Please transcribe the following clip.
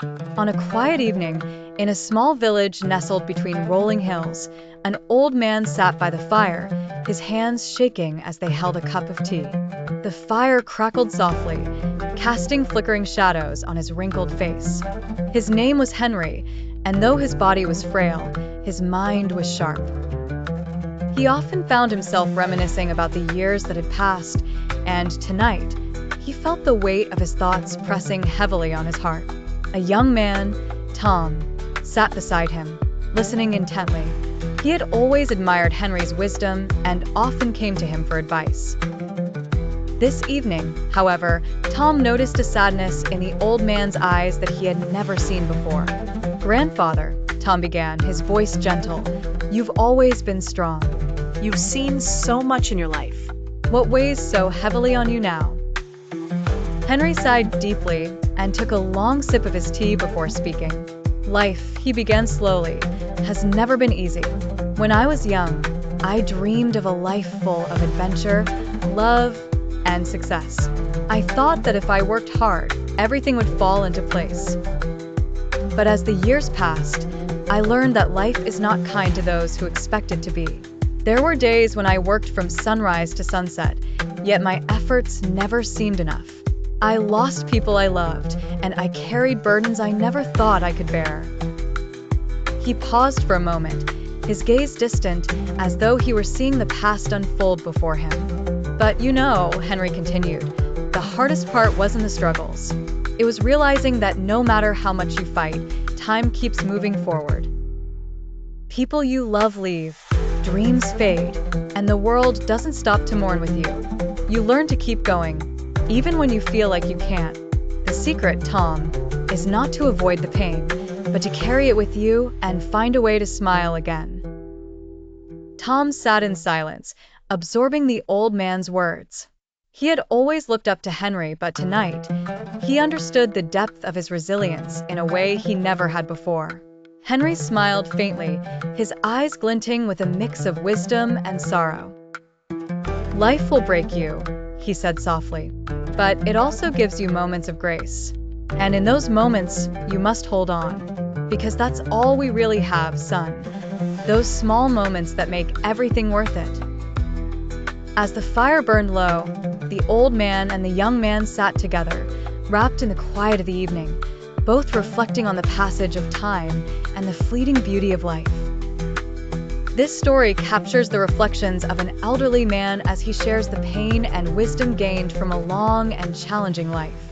On a quiet evening, in a small village nestled between rolling hills, an old man sat by the fire, his hands shaking as they held a cup of tea. The fire crackled softly, casting flickering shadows on his wrinkled face. His name was Henry, and though his body was frail, his mind was sharp. He often found himself reminiscing about the years that had passed, and tonight, he felt the weight of his thoughts pressing heavily on his heart. A young man, Tom, sat beside him, listening intently. He had always admired Henry's wisdom and often came to him for advice. This evening, however, Tom noticed a sadness in the old man's eyes that he had never seen before. "Grandfather," Tom began, his voice gentle, "you've always been strong. You've seen so much in your life. What weighs so heavily on you now?" Henry sighed deeply and took a long sip of his tea before speaking. "Life," he began slowly, "has never been easy. When I was young, I dreamed of a life full of adventure, love, and success. I thought that if I worked hard, everything would fall into place. But as the years passed, I learned that life is not kind to those who expect it to be. There were days when I worked from sunrise to sunset, yet my efforts never seemed enough. I lost people I loved, and I carried burdens I never thought I could bear." He paused for a moment, his gaze distant, as though he were seeing the past unfold before him. "But you know," Henry continued, "the hardest part wasn't the struggles. It was realizing that no matter how much you fight, time keeps moving forward. People you love leave, dreams fade, and the world doesn't stop to mourn with you. You learn to keep going, even when you feel like you can't. The secret, Tom, is not to avoid the pain, but to carry it with you and find a way to smile again." Tom sat in silence, absorbing the old man's words. He had always looked up to Henry, but tonight, he understood the depth of his resilience in a way he never had before. Henry smiled faintly, his eyes glinting with a mix of wisdom and sorrow. "Life will break you," he said softly, "but it also gives you moments of grace. And in those moments, you must hold on, because that's all we really have, son. Those small moments that make everything worth it." As the fire burned low, the old man and the young man sat together, wrapped in the quiet of the evening, both reflecting on the passage of time and the fleeting beauty of life. This story captures the reflections of an elderly man as he shares the pain and wisdom gained from a long and challenging life.